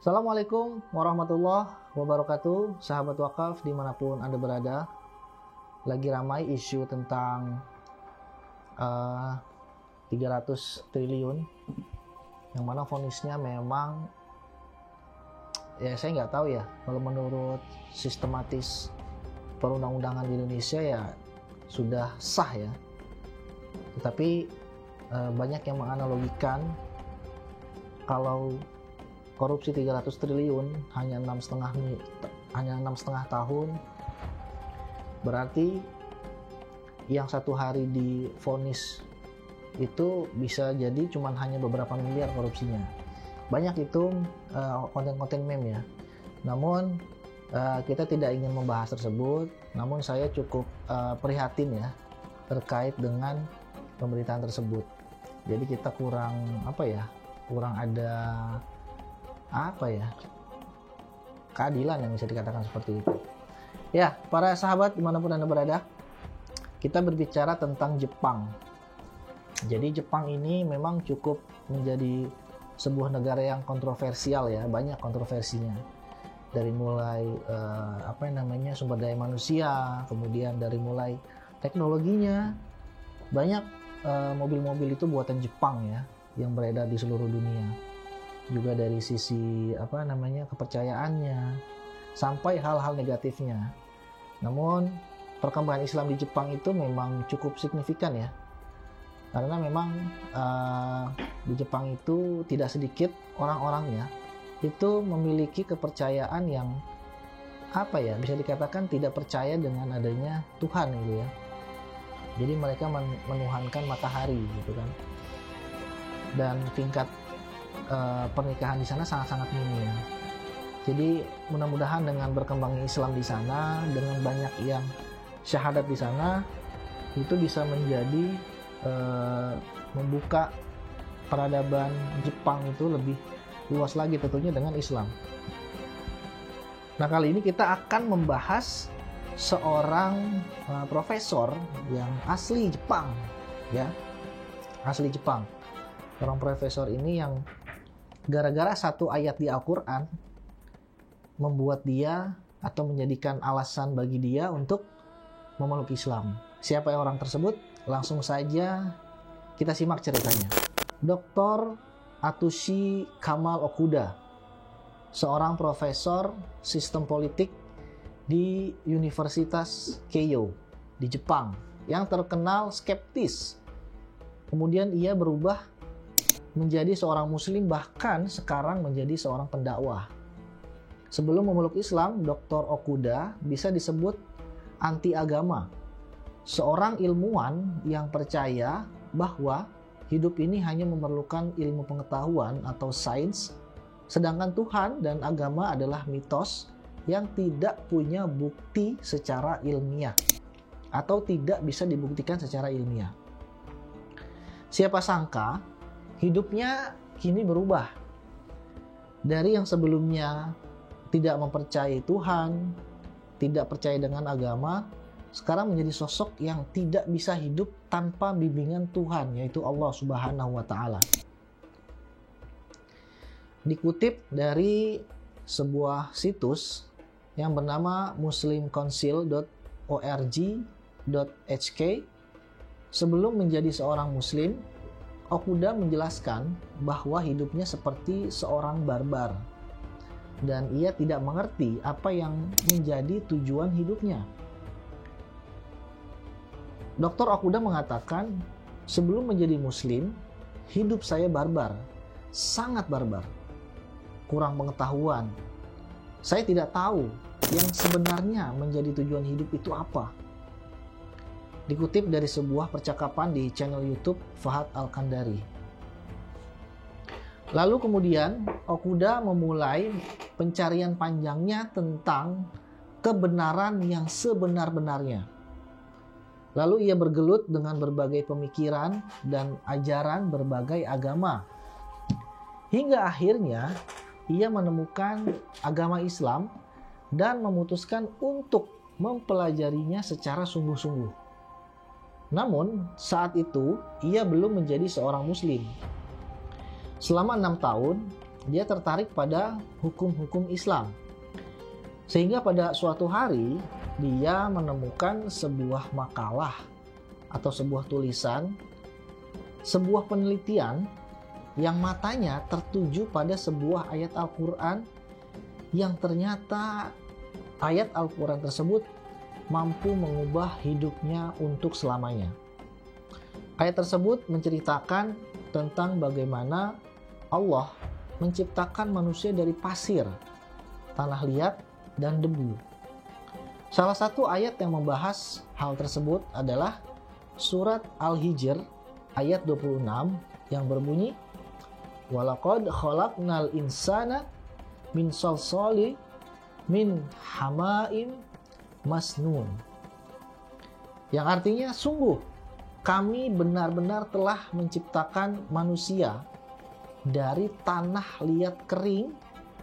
Assalamualaikum warahmatullahi wabarakatuh, sahabat wakaf dimanapun Anda berada. Lagi ramai isu tentang 300 triliun, yang mana vonisnya memang, ya saya nggak tahu ya, kalau menurut sistematis perundang-undangan di Indonesia ya sudah sah ya. Tetapi banyak yang menganalogikan kalau korupsi 300 triliun hanya 6,5 tahun, berarti yang satu hari divonis itu bisa jadi cuman hanya beberapa miliar korupsinya. Banyak itu konten-konten meme ya. Namun kita tidak ingin membahas tersebut, namun saya cukup prihatin ya terkait dengan pemberitaan tersebut. Jadi kita kurang ada keadilan yang bisa dikatakan seperti itu. Ya, para sahabat dimanapun Anda berada, kita berbicara tentang Jepang. Jadi Jepang ini memang cukup menjadi sebuah negara yang kontroversial ya, banyak kontroversinya. Dari mulai sumber daya manusia, kemudian dari mulai teknologinya, banyak mobil-mobil itu buatan Jepang ya, yang beredar di seluruh dunia. Juga dari sisi kepercayaannya sampai hal-hal negatifnya. Namun perkembangan Islam di Jepang itu memang cukup signifikan ya, karena memang di Jepang itu tidak sedikit orang-orangnya itu memiliki kepercayaan yang bisa dikatakan tidak percaya dengan adanya Tuhan gitu ya. Jadi mereka menuhankan matahari gitu kan, dan tingkat pernikahan di sana sangat-sangat minim. Jadi mudah-mudahan dengan berkembangnya Islam di sana, dengan banyak yang syahadat di sana, itu bisa menjadi membuka peradaban Jepang itu lebih luas lagi tentunya dengan Islam. Nah, kali ini kita akan membahas seorang profesor yang asli Jepang ya. Asli Jepang. Seorang profesor ini yang gara-gara satu ayat di Al-Quran membuat dia atau menjadikan alasan bagi dia untuk memeluk Islam. Siapa orang tersebut? Langsung saja kita simak ceritanya. Dr. Atsushi Kamal Okuda, seorang profesor sistem politik di Universitas Keio di Jepang yang terkenal skeptis. Kemudian ia berubah menjadi seorang muslim, bahkan sekarang menjadi seorang pendakwah. Sebelum memeluk Islam, Dr. Okuda bisa disebut anti agama. Seorang ilmuwan yang percaya bahwa hidup ini hanya memerlukan ilmu pengetahuan atau sains, sedangkan Tuhan dan agama adalah mitos yang tidak punya bukti secara ilmiah atau tidak bisa dibuktikan secara ilmiah. Siapa sangka hidupnya kini berubah. Dari yang sebelumnya tidak mempercayai Tuhan, tidak percaya dengan agama, sekarang menjadi sosok yang tidak bisa hidup tanpa bimbingan Tuhan, yaitu Allah Subhanahu wa Ta'ala. Dikutip dari sebuah situs yang bernama muslimcouncil.org.hk, sebelum menjadi seorang muslim, Okuda menjelaskan bahwa hidupnya seperti seorang barbar dan ia tidak mengerti apa yang menjadi tujuan hidupnya. Dr. Okuda mengatakan, sebelum menjadi muslim, hidup saya barbar, sangat barbar, kurang pengetahuan. Saya tidak tahu yang sebenarnya menjadi tujuan hidup itu apa. Dikutip dari sebuah percakapan di channel YouTube Fahad Al-Kandari. Lalu kemudian Okuda memulai pencarian panjangnya tentang kebenaran yang sebenar-benarnya. Lalu ia bergelut dengan berbagai pemikiran dan ajaran berbagai agama. Hingga akhirnya ia menemukan agama Islam dan memutuskan untuk mempelajarinya secara sungguh-sungguh. Namun, saat itu ia belum menjadi seorang muslim. Selama 6 tahun, dia tertarik pada hukum-hukum Islam. Sehingga pada suatu hari dia menemukan sebuah makalah atau sebuah tulisan, sebuah penelitian yang matanya tertuju pada sebuah ayat Al-Quran yang ternyata ayat Al-Quran tersebut mampu mengubah hidupnya untuk selamanya. Ayat tersebut menceritakan tentang bagaimana Allah menciptakan manusia dari pasir, tanah liat, dan debu. Salah satu ayat yang membahas hal tersebut adalah surat Al-Hijr ayat 26 yang berbunyi, "Walaqad khalaqnal insana min salsali min hamaim masnun." Yang artinya, sungguh kami benar-benar telah menciptakan manusia dari tanah liat kering,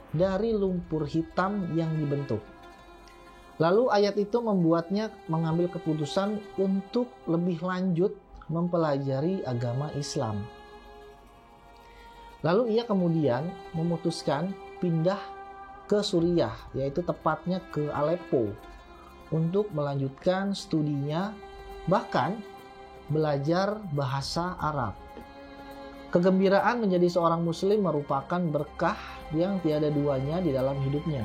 dari lumpur hitam yang dibentuk. Lalu ayat itu membuatnya mengambil keputusan untuk lebih lanjut mempelajari agama Islam. Lalu ia kemudian memutuskan pindah ke Suriah, yaitu tepatnya ke Aleppo, untuk melanjutkan studinya, bahkan belajar bahasa Arab. Kegembiraan menjadi seorang muslim merupakan berkah yang tiada duanya di dalam hidupnya.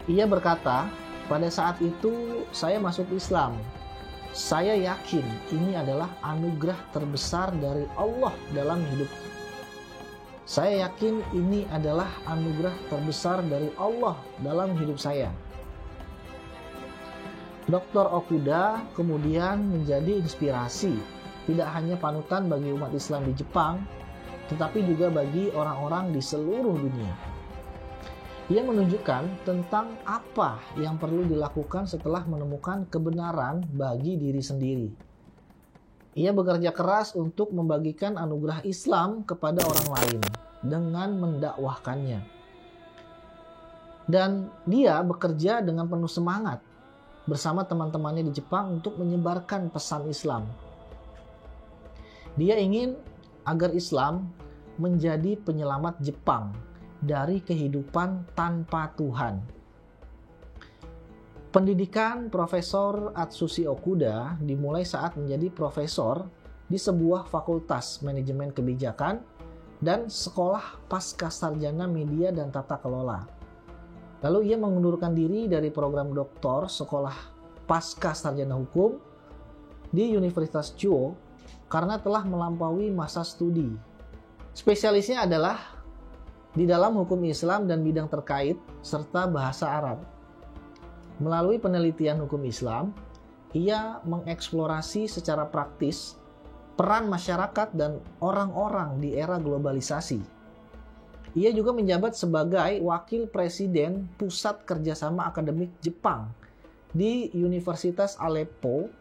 Ia berkata, "Pada saat itu saya masuk Islam. Saya yakin ini adalah anugerah terbesar dari Allah dalam hidup. Saya yakin ini adalah anugerah terbesar dari Allah dalam hidup saya." Dr. Okuda kemudian menjadi inspirasi, tidak hanya panutan bagi umat Islam di Jepang, tetapi juga bagi orang-orang di seluruh dunia. Ia menunjukkan tentang apa yang perlu dilakukan setelah menemukan kebenaran bagi diri sendiri. Ia bekerja keras untuk membagikan anugerah Islam kepada orang lain dengan mendakwahkannya. Dan dia bekerja dengan penuh semangat bersama teman-temannya di Jepang untuk menyebarkan pesan Islam. Dia ingin agar Islam menjadi penyelamat Jepang dari kehidupan tanpa Tuhan. Pendidikan Profesor Atsushi Okuda dimulai saat menjadi profesor di sebuah fakultas manajemen kebijakan dan sekolah pascasarjana media dan tata kelola. Lalu ia mengundurkan diri dari program doktor sekolah pascasarjana hukum di Universitas Chuo karena telah melampaui masa studi. Spesialisnya adalah di dalam hukum Islam dan bidang terkait serta bahasa Arab. Melalui penelitian hukum Islam, ia mengeksplorasi secara praktis peran masyarakat dan orang-orang di era globalisasi. Ia juga menjabat sebagai wakil presiden Pusat Kerjasama Akademik Jepang di Universitas Aleppo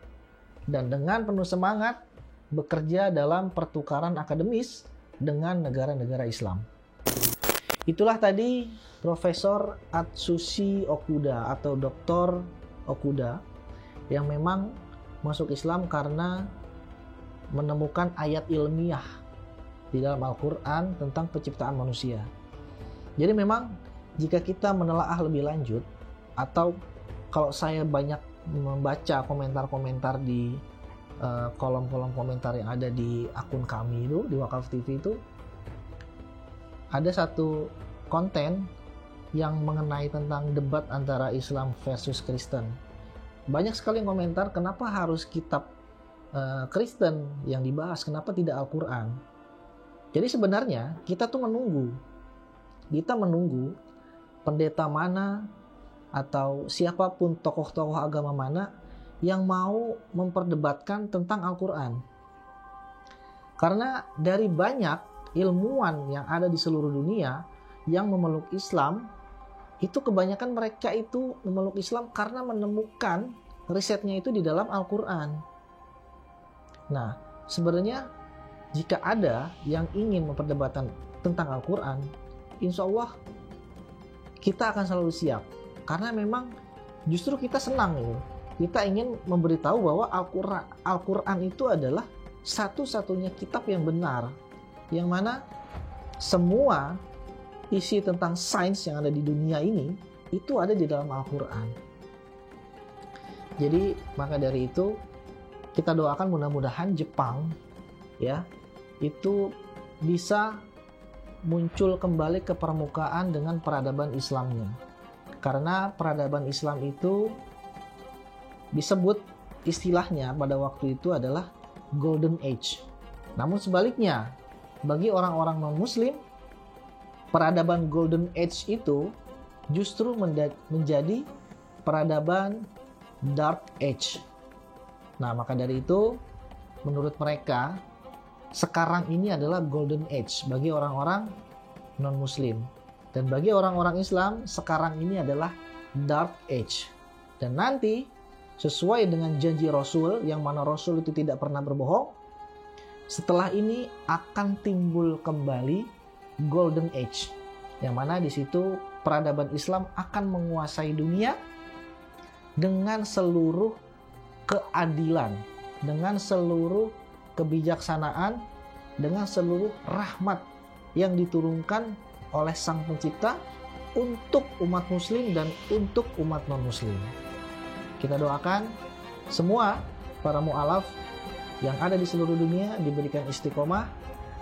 dan dengan penuh semangat bekerja dalam pertukaran akademis dengan negara-negara Islam. Itulah tadi Profesor Atsushi Okuda atau Dr. Okuda yang memang masuk Islam karena menemukan ayat ilmiah di dalam Al-Quran tentang penciptaan manusia. Jadi memang jika kita menelaah lebih lanjut, atau kalau saya banyak membaca komentar-komentar di kolom-kolom komentar yang ada di akun kami itu, di Wakaf TV itu, ada satu konten yang mengenai tentang debat antara Islam versus Kristen. Banyak sekali yang komentar, kenapa harus kitab Kristen yang dibahas, kenapa tidak Al-Quran? Jadi sebenarnya kita tuh menunggu pendeta mana atau siapapun tokoh-tokoh agama mana yang mau memperdebatkan tentang Al-Quran. Karena dari banyak ilmuwan yang ada di seluruh dunia yang memeluk Islam, itu kebanyakan mereka itu memeluk Islam karena menemukan risetnya itu di dalam Al-Quran. Nah, sebenarnya jika ada yang ingin memperdebatkan tentang Al-Quran, insya Allah kita akan selalu siap. Karena memang justru kita senang itu. Kita ingin memberitahu bahwa Al-Quran itu adalah satu-satunya kitab yang benar, yang mana semua isi tentang sains yang ada di dunia ini itu ada di dalam Al-Quran. Jadi maka dari itu kita doakan mudah-mudahan Jepang ya itu bisa muncul kembali ke permukaan dengan peradaban Islamnya. Karena peradaban Islam itu disebut istilahnya pada waktu itu adalah Golden Age. Namun sebaliknya, bagi orang-orang non-Muslim, peradaban Golden Age itu justru menjadi peradaban Dark Age. Nah, maka dari itu, menurut mereka, sekarang ini adalah Golden Age bagi orang-orang non-Muslim. Dan bagi orang-orang Islam, sekarang ini adalah Dark Age. Dan nanti, sesuai dengan janji Rasul, yang mana Rasul itu tidak pernah berbohong, setelah ini akan timbul kembali Golden Age, yang mana di situ peradaban Islam akan menguasai dunia dengan seluruh keadilan, dengan seluruh kebijaksanaan, dengan seluruh rahmat yang diturunkan oleh Sang Pencipta untuk umat Muslim dan untuk umat non-Muslim. Kita doakan semua para mu'alaf yang ada di seluruh dunia diberikan istiqomah,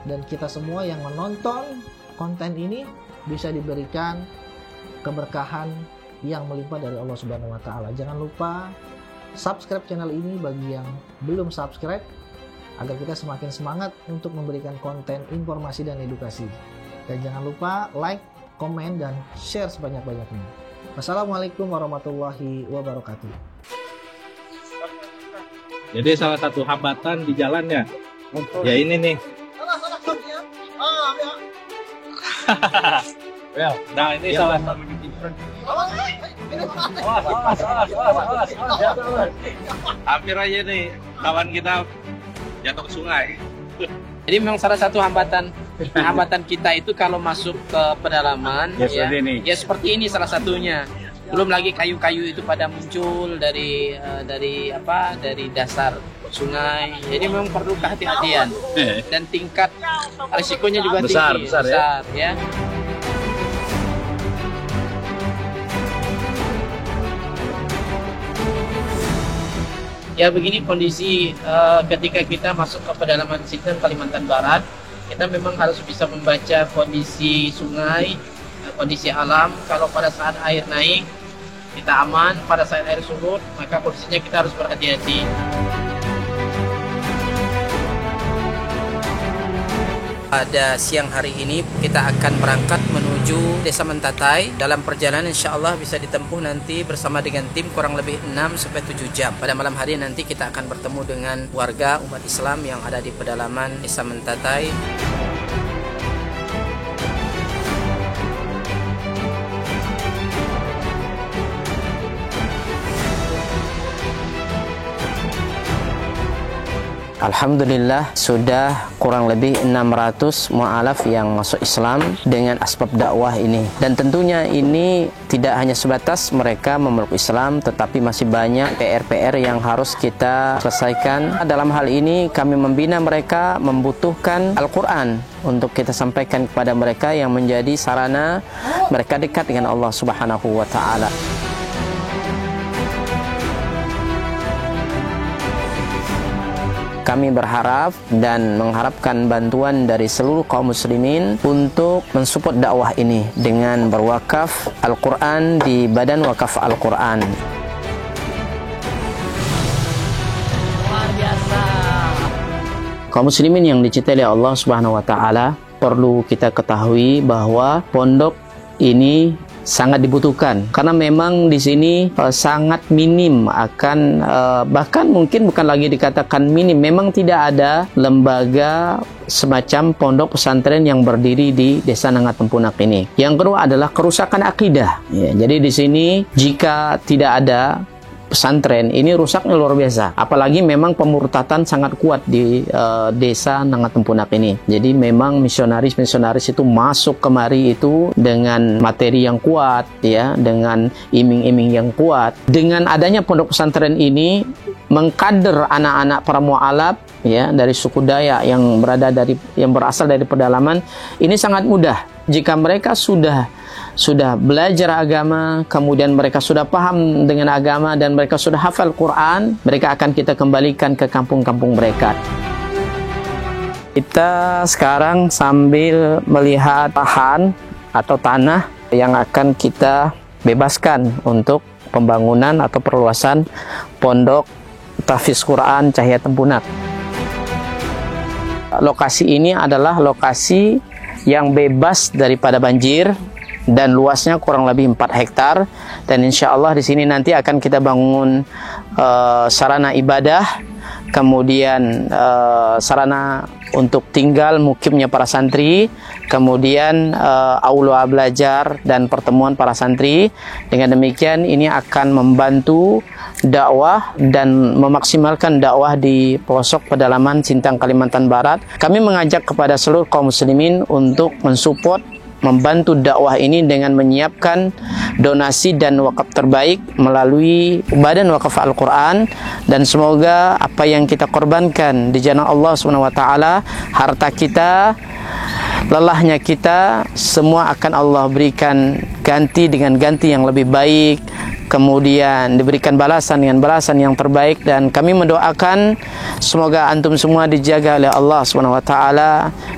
dan kita semua yang menonton konten ini bisa diberikan keberkahan yang melimpah dari Allah Subhanahu wa taala. Jangan lupa subscribe channel ini bagi yang belum subscribe agar kita semakin semangat untuk memberikan konten informasi dan edukasi. Dan jangan lupa like, komen, dan share sebanyak-banyaknya. Wassalamualaikum warahmatullahi wabarakatuh. Jadi salah satu hambatan di jalannya, ya ini nih. Nah ini salah satu. Hampir aja nih kawan kita jatuh ke sungai. Jadi memang salah satu hambatan kita itu kalau masuk ke pedalaman, ya seperti ini salah satunya. Belum lagi kayu-kayu itu pada muncul dari dasar sungai. Jadi memang perlu kehati-hatian dan tingkat risikonya juga tinggi, besar ya. Ya begini kondisi ketika kita masuk ke pedalaman Sintang, Kalimantan Barat, kita memang harus bisa membaca kondisi sungai, kondisi alam. Kalau pada saat air naik kita aman, pada saat air surut maka posisinya kita harus berhati-hati. Pada siang hari ini kita akan berangkat menuju Desa Mentatai. Dalam perjalanan insya Allah bisa ditempuh nanti bersama dengan tim kurang lebih 6-7 jam. Pada malam hari nanti kita akan bertemu dengan warga umat Islam yang ada di pedalaman Desa Mentatai. Alhamdulillah sudah kurang lebih 600 mu'alaf yang masuk Islam dengan asbab dakwah ini. Dan tentunya ini tidak hanya sebatas mereka memeluk Islam, tetapi masih banyak PR-PR yang harus kita selesaikan. Dalam hal ini kami membina mereka membutuhkan Al-Quran untuk kita sampaikan kepada mereka yang menjadi sarana mereka dekat dengan Allah Subhanahu wa ta'ala. Kami berharap dan mengharapkan bantuan dari seluruh kaum muslimin untuk mensupport dakwah ini dengan berwakaf Al-Quran di Badan Wakaf Al-Quran. Luar biasa. Kaum muslimin yang dicintai oleh Allah Subhanahu wa taala, perlu kita ketahui bahwa pondok ini sangat dibutuhkan karena memang di sini sangat minim akan bahkan mungkin bukan lagi dikatakan minim, memang tidak ada lembaga semacam pondok pesantren yang berdiri di Desa Nangat Tempunak ini. Yang kedua adalah kerusakan akidah. Ya, jadi di sini jika tidak ada pesantren ini rusaknya luar biasa, apalagi memang pemurtatan sangat kuat di Desa Nangat Tempunak ini. Jadi memang misionaris itu masuk kemari itu dengan materi yang kuat ya, dengan iming-iming yang kuat. Dengan adanya pondok pesantren ini mengkader anak-anak para mu'alaf ya dari suku Dayak yang berasal dari pedalaman ini sangat mudah jika mereka sudah belajar agama, kemudian mereka sudah paham dengan agama dan mereka sudah hafal Quran, mereka akan kita kembalikan ke kampung-kampung mereka. Kita sekarang sambil melihat lahan atau tanah yang akan kita bebaskan untuk pembangunan atau perluasan pondok tahfiz Quran Cahaya Tempunak. Lokasi ini adalah lokasi yang bebas daripada banjir dan luasnya kurang lebih 4 hektar, dan insya Allah di sini nanti akan kita bangun sarana ibadah, kemudian sarana untuk tinggal mukimnya para santri, kemudian aula belajar dan pertemuan para santri. Dengan demikian ini akan membantu dakwah dan memaksimalkan dakwah di pelosok pedalaman Sintang, Kalimantan Barat. Kami mengajak kepada seluruh kaum muslimin untuk mensupport, membantu dakwah ini dengan menyiapkan donasi dan wakaf terbaik melalui Badan Wakaf Al-Quran, dan semoga apa yang kita korbankan di jalan Allah SWT, harta kita, lelahnya kita, semua akan Allah berikan ganti dengan ganti yang lebih baik, kemudian diberikan balasan dengan balasan yang terbaik. Dan kami mendoakan semoga antum semua dijaga oleh Allah SWT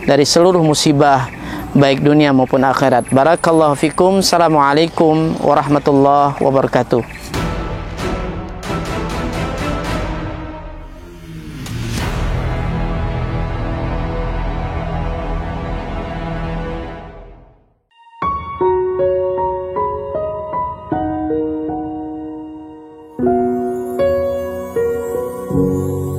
dari seluruh musibah baik dunia maupun akhirat. Barakallahu fikum. Assalamualaikum warahmatullahi wabarakatuh. Thank you.